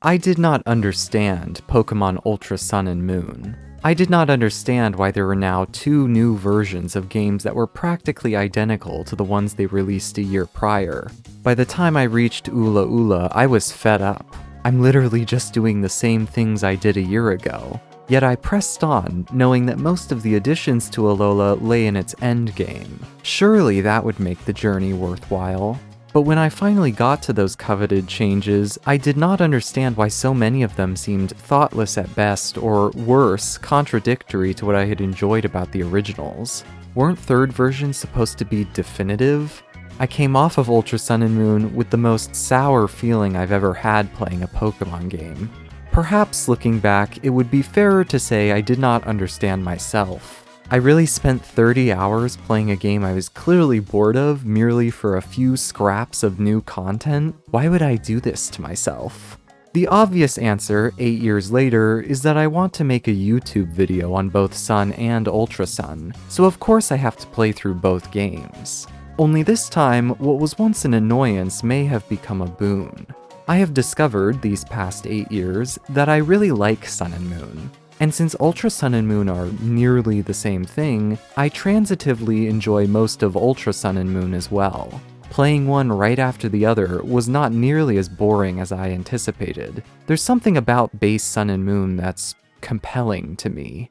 I did not understand Pokémon Ultra Sun and Moon. I did not understand why there were now two new versions of games that were practically identical to the ones they released a year prior. By the time I reached Ula Ula, I was fed up. I'm literally just doing the same things I did a year ago. Yet I pressed on, knowing that most of the additions to Alola lay in its endgame. Surely that would make the journey worthwhile. But when I finally got to those coveted changes, I did not understand why so many of them seemed thoughtless at best, or worse, contradictory to what I had enjoyed about the originals. Weren't third versions supposed to be definitive? I came off of Ultra Sun and Moon with the most sour feeling I've ever had playing a Pokémon game. Perhaps looking back, it would be fairer to say I did not understand myself. I really spent 30 hours playing a game I was clearly bored of merely for a few scraps of new content? Why would I do this to myself? The obvious answer, 8 years later, is that I want to make a YouTube video on both Sun and Ultra Sun, so of course I have to play through both games. Only this time, what was once an annoyance may have become a boon. I have discovered, these past 8 years, that I really like Sun and Moon. And since Ultra Sun and Moon are nearly the same thing, I transitively enjoy most of Ultra Sun and Moon as well. Playing one right after the other was not nearly as boring as I anticipated. There's something about base Sun and Moon that's compelling to me.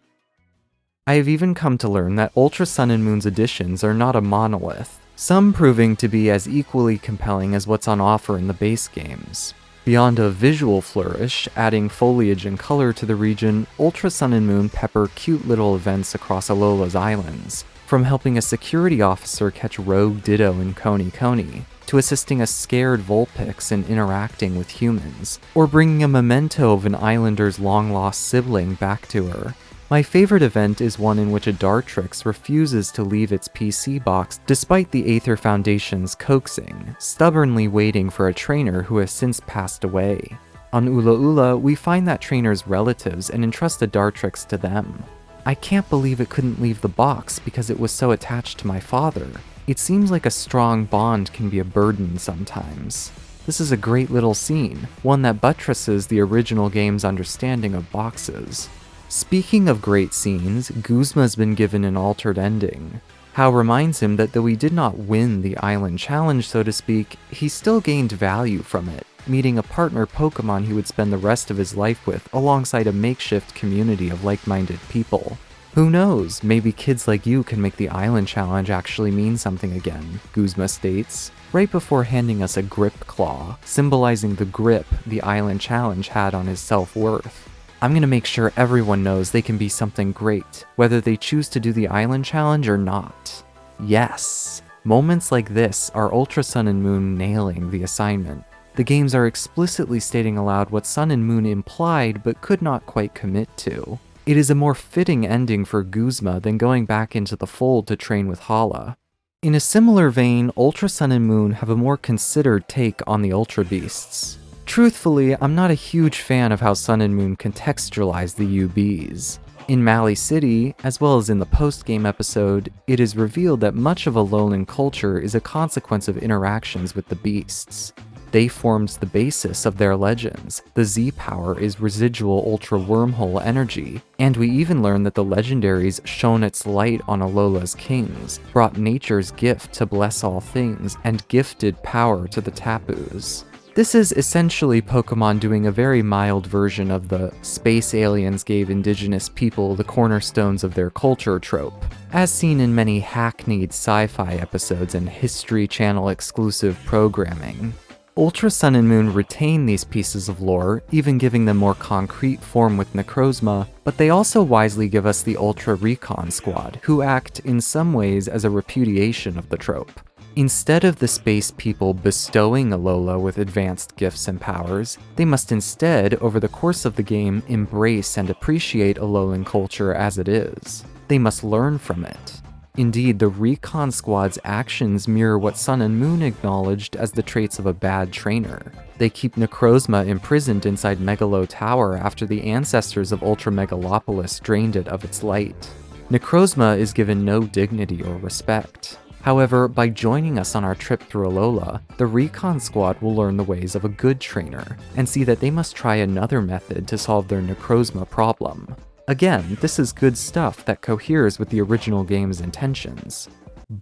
I have even come to learn that Ultra Sun and Moon's additions are not a monolith, some proving to be as equally compelling as what's on offer in the base games. Beyond a visual flourish, adding foliage and color to the region, Ultra Sun and Moon pepper cute little events across Alola's islands, from helping a security officer catch rogue Ditto in Coney Coney, to assisting a scared Vulpix in interacting with humans, or bringing a memento of an islander's long-lost sibling back to her. My favorite event is one in which a Dartrix refuses to leave its PC box despite the Aether Foundation's coaxing, stubbornly waiting for a trainer who has since passed away. On Ula Ula, we find that trainer's relatives and entrust the Dartrix to them. I can't believe it couldn't leave the box because it was so attached to my father. It seems like a strong bond can be a burden sometimes. This is a great little scene, one that buttresses the original game's understanding of boxes. Speaking of great scenes, Guzma's been given an altered ending. Hao reminds him that though he did not win the island challenge, so to speak, he still gained value from it, meeting a partner Pokémon he would spend the rest of his life with alongside a makeshift community of like-minded people. Who knows, maybe kids like you can make the island challenge actually mean something again, Guzma states, right before handing us a grip claw, symbolizing the grip the island challenge had on his self-worth. I'm gonna make sure everyone knows they can be something great, whether they choose to do the island challenge or not. Yes! Moments like this are Ultra Sun and Moon nailing the assignment. The games are explicitly stating aloud what Sun and Moon implied but could not quite commit to. It is a more fitting ending for Guzma than going back into the fold to train with Hala. In a similar vein, Ultra Sun and Moon have a more considered take on the Ultra Beasts. Truthfully, I'm not a huge fan of how Sun and Moon contextualize the UBs. In Mali City, as well as in the post-game episode, it is revealed that much of Alolan culture is a consequence of interactions with the beasts. They formed the basis of their legends. The Z-power is residual ultra wormhole energy, and we even learn that the legendaries shone its light on Alola's kings, brought nature's gift to bless all things, and gifted power to the Tapus. This is essentially Pokémon doing a very mild version of the space aliens gave indigenous people the cornerstones of their culture trope, as seen in many hackneyed sci-fi episodes and History Channel exclusive programming. Ultra Sun and Moon retain these pieces of lore, even giving them more concrete form with Necrozma, but they also wisely give us the Ultra Recon Squad, who act in some ways as a repudiation of the trope. Instead of the space people bestowing Alola with advanced gifts and powers, they must instead, over the course of the game, embrace and appreciate Alolan culture as it is. They must learn from it. Indeed, the Recon Squad's actions mirror what Sun and Moon acknowledged as the traits of a bad trainer. They keep Necrozma imprisoned inside Megalo Tower after the ancestors of Ultra Megalopolis drained it of its light. Necrozma is given no dignity or respect. However, by joining us on our trip through Alola, the recon squad will learn the ways of a good trainer, and see that they must try another method to solve their Necrozma problem. Again, this is good stuff that coheres with the original game's intentions.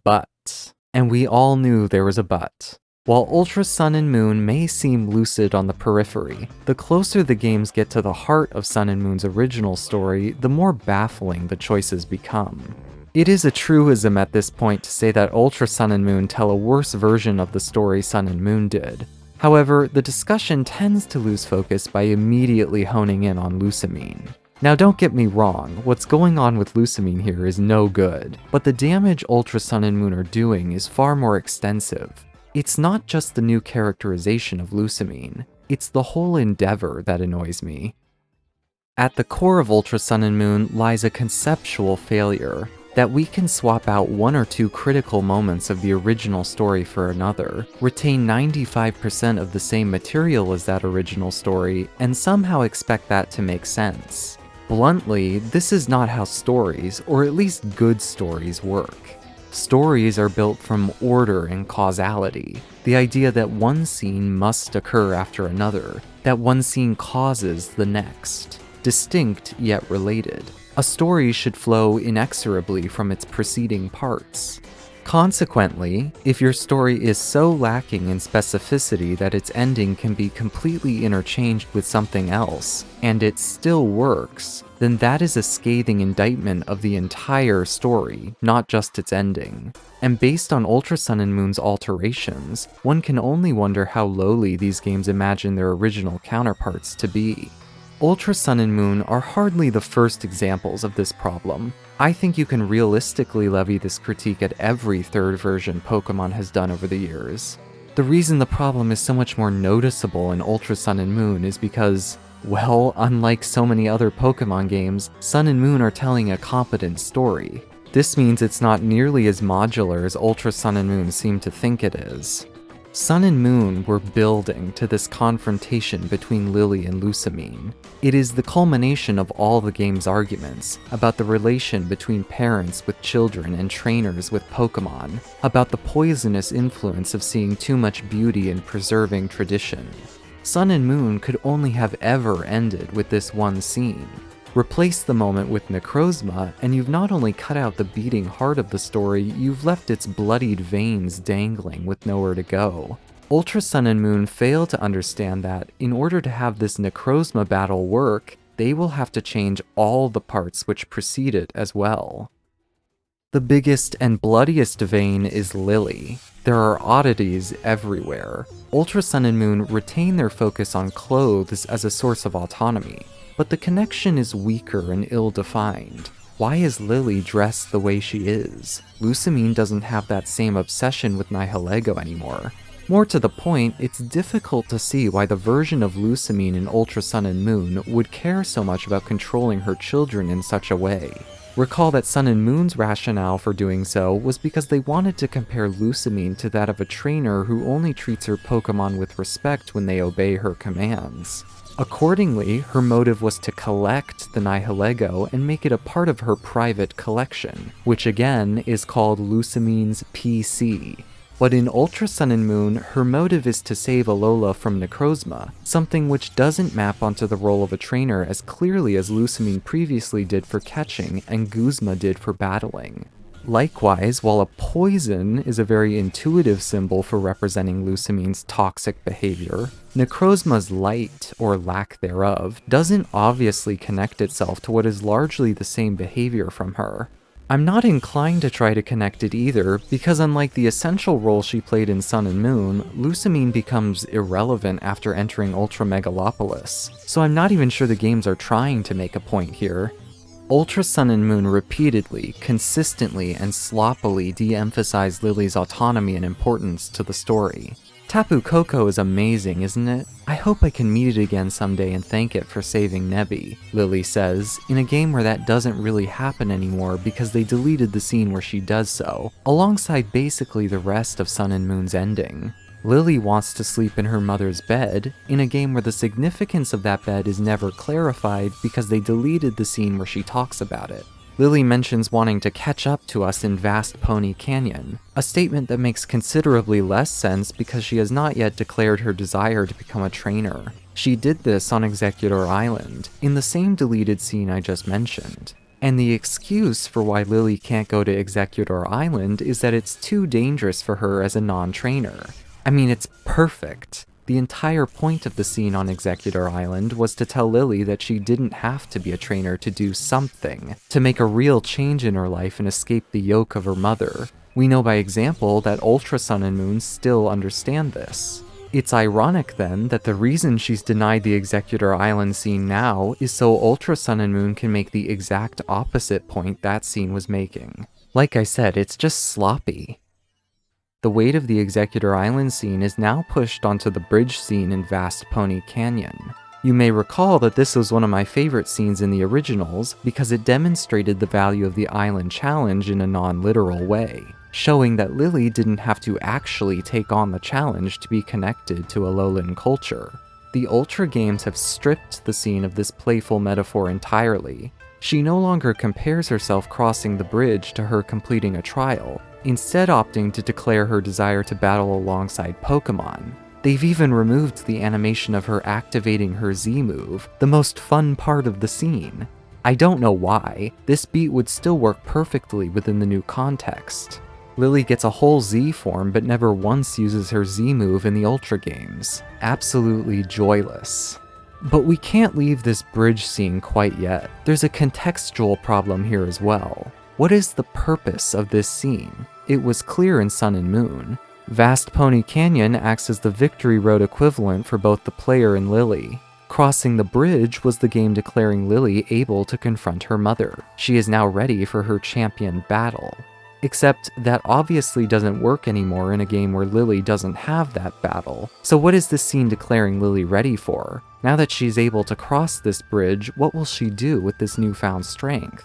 But, and we all knew there was a but. While Ultra Sun and Moon may seem lucid on the periphery, the closer the games get to the heart of Sun and Moon's original story, the more baffling the choices become. It is a truism at this point to say that Ultra Sun and Moon tell a worse version of the story Sun and Moon did. However, the discussion tends to lose focus by immediately honing in on Lusamine. Now don't get me wrong, what's going on with Lusamine here is no good, but the damage Ultra Sun and Moon are doing is far more extensive. It's not just the new characterization of Lusamine, it's the whole endeavor that annoys me. At the core of Ultra Sun and Moon lies a conceptual failure, that we can swap out one or two critical moments of the original story for another, retain 95% of the same material as that original story, and somehow expect that to make sense. Bluntly, this is not how stories, or at least good stories, work. Stories are built from order and causality, the idea that one scene must occur after another, that one scene causes the next, distinct yet related. A story should flow inexorably from its preceding parts. Consequently, if your story is so lacking in specificity that its ending can be completely interchanged with something else, and it still works, then that is a scathing indictment of the entire story, not just its ending. And based on Ultra Sun and Moon's alterations, one can only wonder how lowly these games imagine their original counterparts to be. Ultra Sun and Moon are hardly the first examples of this problem. I think you can realistically levy this critique at every third version Pokémon has done over the years. The reason the problem is so much more noticeable in Ultra Sun and Moon is because, well, unlike so many other Pokémon games, Sun and Moon are telling a competent story. This means it's not nearly as modular as Ultra Sun and Moon seem to think it is. Sun and Moon were building to this confrontation between Lily and Lusamine. It is the culmination of all the game's arguments about the relation between parents with children and trainers with Pokémon, about the poisonous influence of seeing too much beauty in preserving tradition. Sun and Moon could only have ever ended with this one scene. Replace the moment with Necrozma, and you've not only cut out the beating heart of the story, you've left its bloodied veins dangling with nowhere to go. Ultra Sun and Moon fail to understand that, in order to have this Necrozma battle work, they will have to change all the parts which precede it as well. The biggest and bloodiest vein is Lily. There are oddities everywhere. Ultra Sun and Moon retain their focus on clothes as a source of autonomy, but the connection is weaker and ill-defined. Why is Lily dressed the way she is? Lusamine doesn't have that same obsession with Nihilego anymore. More to the point, it's difficult to see why the version of Lusamine in Ultra Sun and Moon would care so much about controlling her children in such a way. Recall that Sun and Moon's rationale for doing so was because they wanted to compare Lusamine to that of a trainer who only treats her Pokémon with respect when they obey her commands. Accordingly, her motive was to collect the Nihilego and make it a part of her private collection, which again is called Lusamine's PC. But in Ultra Sun and Moon, her motive is to save Alola from Necrozma, something which doesn't map onto the role of a trainer as clearly as Lusamine previously did for catching and Guzma did for battling. Likewise, while a poison is a very intuitive symbol for representing Lusamine's toxic behavior, Necrozma's light, or lack thereof, doesn't obviously connect itself to what is largely the same behavior from her. I'm not inclined to try to connect it either, because unlike the essential role she played in Sun and Moon, Lusamine becomes irrelevant after entering Ultra Megalopolis, so I'm not even sure the games are trying to make a point here. Ultra Sun and Moon repeatedly, consistently, and sloppily de-emphasize Lily's autonomy and importance to the story. Tapu Koko is amazing, isn't it? I hope I can meet it again someday and thank it for saving Nebby, Lily says, in a game where that doesn't really happen anymore because they deleted the scene where she does so, alongside basically the rest of Sun and Moon's ending. Lily wants to sleep in her mother's bed, in a game where the significance of that bed is never clarified because they deleted the scene where she talks about it. Lily mentions wanting to catch up to us in Vast Pony Canyon, a statement that makes considerably less sense because she has not yet declared her desire to become a trainer. She did this on Executor Island, in the same deleted scene I just mentioned. And the excuse for why Lily can't go to Executor Island is that it's too dangerous for her as a non-trainer. I mean, it's perfect. The entire point of the scene on Executor Island was to tell Lily that she didn't have to be a trainer to do something, to make a real change in her life and escape the yoke of her mother. We know by example that Ultra Sun and Moon still understand this. It's ironic then that the reason she's denied the Executor Island scene now is so Ultra Sun and Moon can make the exact opposite point that scene was making. Like I said, it's just sloppy. The weight of the Executor Island scene is now pushed onto the bridge scene in Vast Pony Canyon. You may recall that this was one of my favorite scenes in the originals because it demonstrated the value of the island challenge in a non-literal way, showing that Lily didn't have to actually take on the challenge to be connected to Alolan culture. The Ultra games have stripped the scene of this playful metaphor entirely. She no longer compares herself crossing the bridge to her completing a trial, instead opting to declare her desire to battle alongside Pokémon. They've even removed the animation of her activating her Z move, the most fun part of the scene. I don't know why, this beat would still work perfectly within the new context. Lily gets a whole Z form but never once uses her Z move in the Ultra games. Absolutely joyless. But we can't leave this bridge scene quite yet. There's a contextual problem here as well. What is the purpose of this scene? It was clear in Sun and Moon. Vast Pony Canyon acts as the victory road equivalent for both the player and Lily. Crossing the bridge was the game declaring Lily able to confront her mother. She is now ready for her champion battle. Except that obviously doesn't work anymore in a game where Lily doesn't have that battle. So what is this scene declaring Lily ready for? Now that she's able to cross this bridge, what will she do with this newfound strength?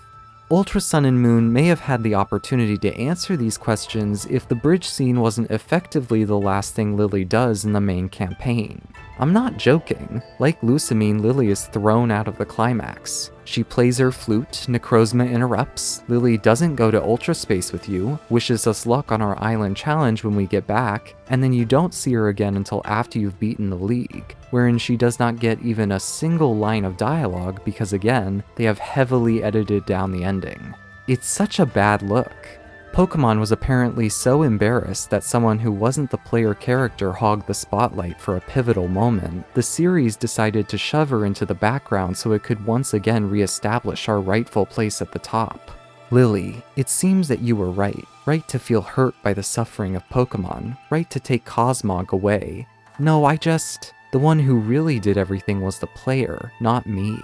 Ultra Sun and Moon may have had the opportunity to answer these questions if the bridge scene wasn't effectively the last thing Lily does in the main campaign. I'm not joking. Like Lusamine, Lily is thrown out of the climax. She plays her flute, Necrozma interrupts, Lily doesn't go to Ultra Space with you, wishes us luck on our island challenge when we get back, and then you don't see her again until after you've beaten the league, wherein she does not get even a single line of dialogue because again, they have heavily edited down the ending. It's such a bad look. Pokémon was apparently so embarrassed that someone who wasn't the player character hogged the spotlight for a pivotal moment, the series decided to shove her into the background so it could once again re-establish our rightful place at the top. Lily, it seems that you were right. Right to feel hurt by the suffering of Pokémon. Right to take Cosmog away. No, the one who really did everything was the player, not me.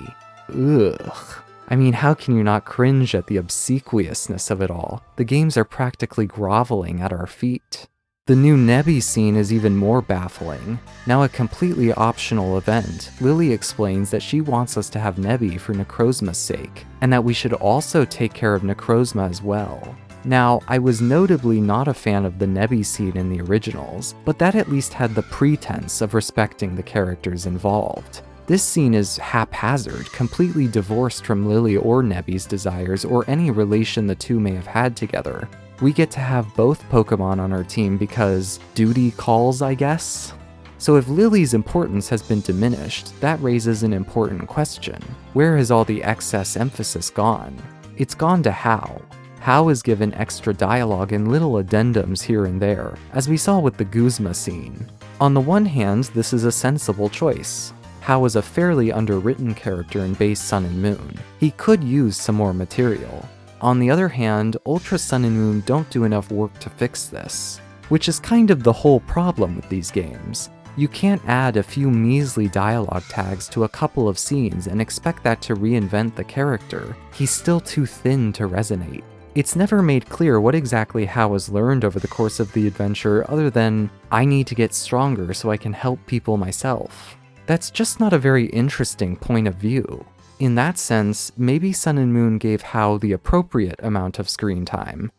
Ugh. I mean, how can you not cringe at the obsequiousness of it all? The games are practically groveling at our feet. The new Nebby scene is even more baffling. Now a completely optional event, Lily explains that she wants us to have Nebby for Necrozma's sake, and that we should also take care of Necrozma as well. Now, I was notably not a fan of the Nebby scene in the originals, but that at least had the pretense of respecting the characters involved. This scene is haphazard, completely divorced from Lily or Nebby's desires or any relation the two may have had together. We get to have both Pokémon on our team because duty calls, I guess? So if Lily's importance has been diminished, that raises an important question. Where has all the excess emphasis gone? It's gone to How. How is given extra dialogue and little addendums here and there, as we saw with the Guzma scene. On the one hand, this is a sensible choice. How is a fairly underwritten character in base Sun and Moon. He could use some more material. On the other hand, Ultra Sun and Moon don't do enough work to fix this, which is kind of the whole problem with these games. You can't add a few measly dialogue tags to a couple of scenes and expect that to reinvent the character. He's still too thin to resonate. It's never made clear what exactly How has learned over the course of the adventure other than, I need to get stronger so I can help people myself. That's just not a very interesting point of view. In that sense, maybe Sun and Moon gave How the appropriate amount of screen time.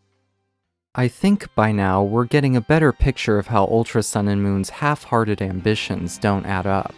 I think by now we're getting a better picture of how Ultra Sun and Moon's half-hearted ambitions don't add up.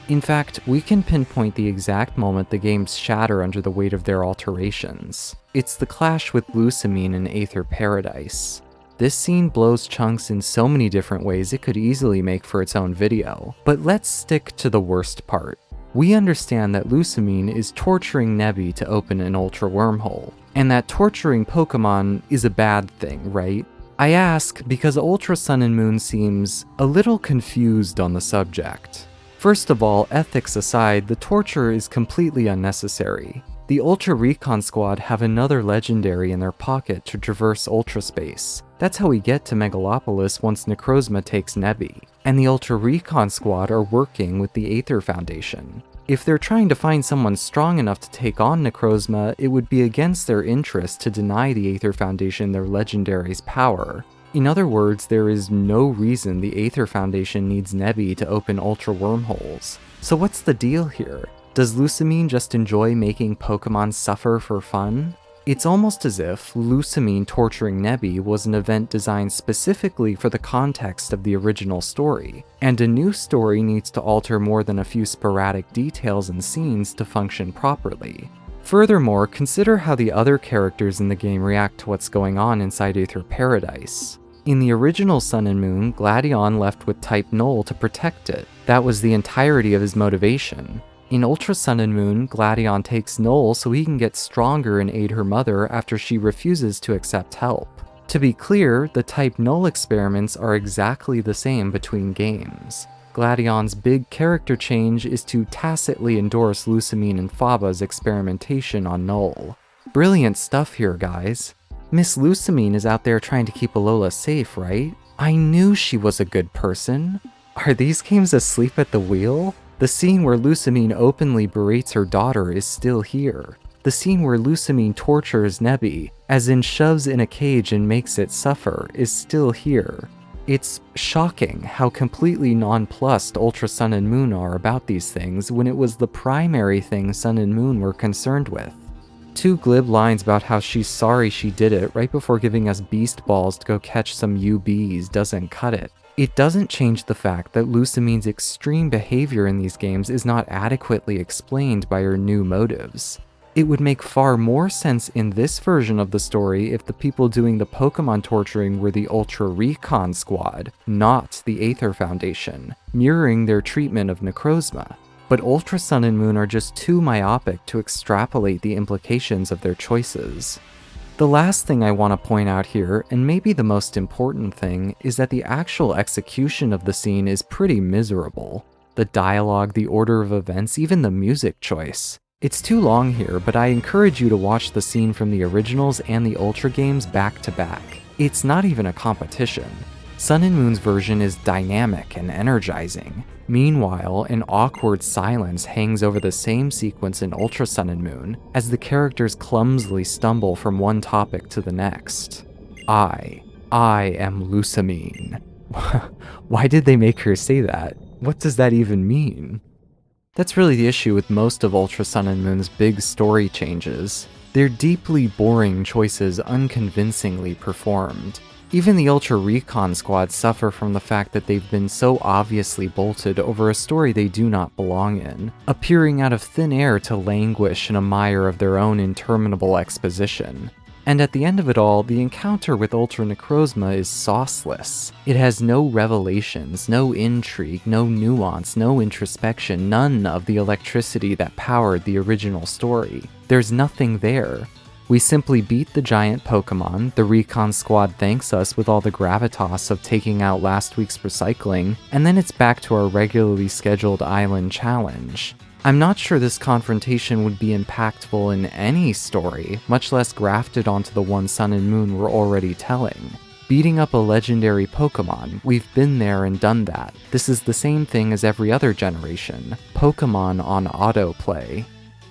In fact, we can pinpoint the exact moment the games shatter under the weight of their alterations. It's the clash with Lusamine in Aether Paradise. This scene blows chunks in so many different ways it could easily make for its own video, but let's stick to the worst part. We understand that Lusamine is torturing Nebby to open an Ultra Wormhole, and that torturing Pokémon is a bad thing, right? I ask because Ultra Sun and Moon seems a little confused on the subject. First of all, ethics aside, the torture is completely unnecessary. The Ultra Recon Squad have another legendary in their pocket to traverse Ultra Space. That's how we get to Megalopolis once Necrozma takes Nebby. And the Ultra Recon Squad are working with the Aether Foundation. If they're trying to find someone strong enough to take on Necrozma, it would be against their interest to deny the Aether Foundation their legendary's power. In other words, there is no reason the Aether Foundation needs Nebby to open Ultra Wormholes. So what's the deal here? Does Lusamine just enjoy making Pokémon suffer for fun? It's almost as if Lusamine torturing Nebby was an event designed specifically for the context of the original story, and a new story needs to alter more than a few sporadic details and scenes to function properly. Furthermore, consider how the other characters in the game react to what's going on inside Aether Paradise. In the original Sun and Moon, Gladion left with Type Null to protect it. That was the entirety of his motivation. In Ultra Sun and Moon, Gladion takes Null so he can get stronger and aid her mother after she refuses to accept help. To be clear, the Type Null experiments are exactly the same between games. Gladion's big character change is to tacitly endorse Lusamine and Faba's experimentation on Null. Brilliant stuff here, guys. Miss Lusamine is out there trying to keep Alola safe, right? I knew she was a good person. Are these games asleep at the wheel? The scene where Lusamine openly berates her daughter is still here. The scene where Lusamine tortures Nebby, as in shoves in a cage and makes it suffer, is still here. It's shocking how completely nonplussed Ultra Sun and Moon are about these things when it was the primary thing Sun and Moon were concerned with. 2 glib lines about how she's sorry she did it right before giving us beast balls to go catch some UBs doesn't cut it. It doesn't change the fact that Lusamine's extreme behavior in these games is not adequately explained by her new motives. It would make far more sense in this version of the story if the people doing the Pokémon torturing were the Ultra Recon Squad, not the Aether Foundation, mirroring their treatment of Necrozma. But Ultra Sun and Moon are just too myopic to extrapolate the implications of their choices. The last thing I want to point out here, and maybe the most important thing, is that the actual execution of the scene is pretty miserable. The dialogue, the order of events, even the music choice. It's too long here, but I encourage you to watch the scene from the originals and the Ultra games back to back. It's not even a competition. Sun and Moon's version is dynamic and energizing. Meanwhile, an awkward silence hangs over the same sequence in Ultra Sun and Moon as the characters clumsily stumble from one topic to the next. I am Lusamine. Why did they make her say that? What does that even mean? That's really the issue with most of Ultra Sun and Moon's big story changes. They're deeply boring choices unconvincingly performed. Even the Ultra Recon Squad suffer from the fact that they've been so obviously bolted over a story they do not belong in, appearing out of thin air to languish in a mire of their own interminable exposition. And at the end of it all, the encounter with Ultra Necrozma is sauceless. It has no revelations, no intrigue, no nuance, no introspection, none of the electricity that powered the original story. There's nothing there. We simply beat the giant Pokémon, the Recon Squad thanks us with all the gravitas of taking out last week's recycling, and then it's back to our regularly scheduled island challenge. I'm not sure this confrontation would be impactful in any story, much less grafted onto the one Sun and Moon we're already telling. Beating up a legendary Pokémon, we've been there and done that. This is the same thing as every other generation. Pokémon on autoplay.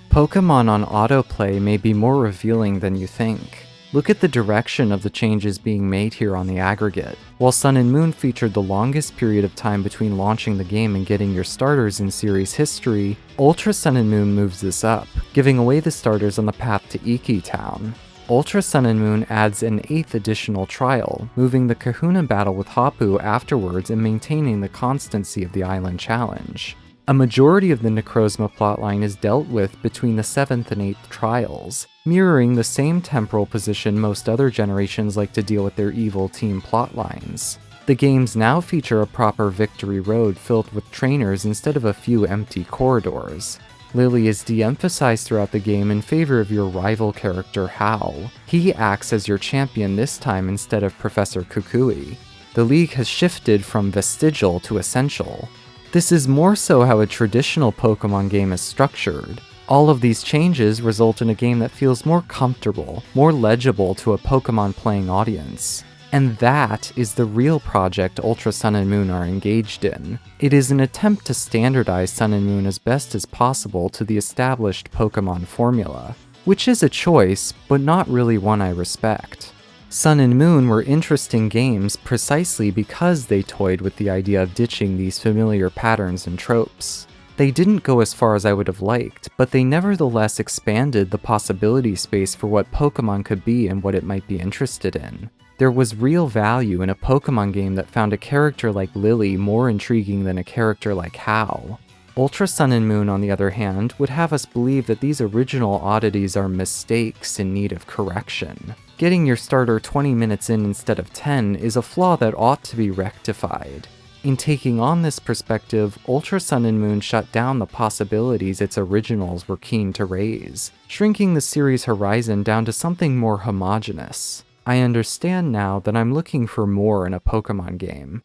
Pokémon on autoplay may be more revealing than you think. Look at the direction of the changes being made here on the aggregate. While Sun and Moon featured the longest period of time between launching the game and getting your starters in series history, Ultra Sun and Moon moves this up, giving away the starters on the path to Iki Town. Ultra Sun and Moon adds an 8th additional trial, moving the Kahuna battle with Hapu afterwards and maintaining the constancy of the island challenge. A majority of the Necrozma plotline is dealt with between the 7th and 8th trials, mirroring the same temporal position most other generations like to deal with their evil team plotlines. The games now feature a proper victory road filled with trainers instead of a few empty corridors. Lily is de-emphasized throughout the game in favor of your rival character Hal. He acts as your champion this time instead of Professor Kukui. The League has shifted from vestigial to essential. This is more so how a traditional Pokémon game is structured. All of these changes result in a game that feels more comfortable, more legible to a Pokémon playing audience. And that is the real project Ultra Sun and Moon are engaged in. It is an attempt to standardize Sun and Moon as best as possible to the established Pokémon formula, which is a choice, but not really one I respect. Sun and Moon were interesting games precisely because they toyed with the idea of ditching these familiar patterns and tropes. They didn't go as far as I would have liked, but they nevertheless expanded the possibility space for what Pokémon could be and what it might be interested in. There was real value in a Pokémon game that found a character like Lily more intriguing than a character like Hal. Ultra Sun and Moon, on the other hand, would have us believe that these original oddities are mistakes in need of correction. Getting your starter 20 minutes in instead of 10 is a flaw that ought to be rectified. In taking on this perspective, Ultra Sun and Moon shut down the possibilities its originals were keen to raise, shrinking the series' horizon down to something more homogeneous. I understand now that I'm looking for more in a Pokémon game.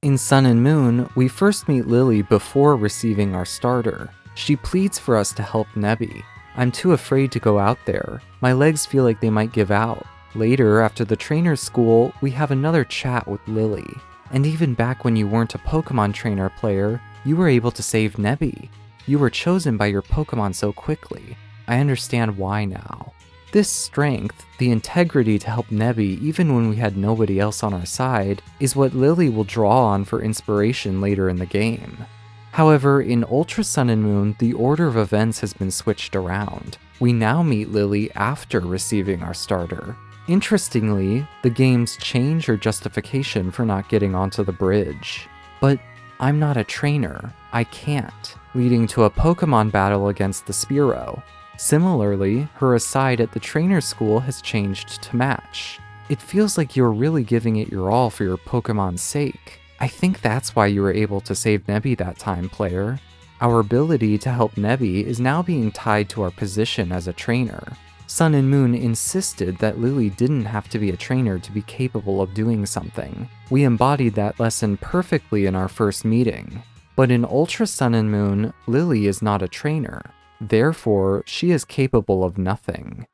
In Sun and Moon, we first meet Lily before receiving our starter. She pleads for us to help Nebby. I'm too afraid to go out there. My legs feel like they might give out. Later, after the trainer's school, we have another chat with Lily. And even back when you weren't a Pokémon trainer player, you were able to save Nebby. You were chosen by your Pokémon so quickly. I understand why now. This strength, the integrity to help Nebby even when we had nobody else on our side, is what Lily will draw on for inspiration later in the game. However, in Ultra Sun and Moon, the order of events has been switched around. We now meet Lily after receiving our starter. Interestingly, the games change her justification for not getting onto the bridge. But I'm not a trainer, I can't, leading to a Pokémon battle against the Spearow. Similarly, her aside at the trainer's school has changed to match. It feels like you're really giving it your all for your Pokemon's sake. I think that's why you were able to save Nebby that time, player. Our ability to help Nebby is now being tied to our position as a trainer. Sun and Moon insisted that Lily didn't have to be a trainer to be capable of doing something. We embodied that lesson perfectly in our first meeting. But in Ultra Sun and Moon, Lily is not a trainer. Therefore, she is capable of nothing.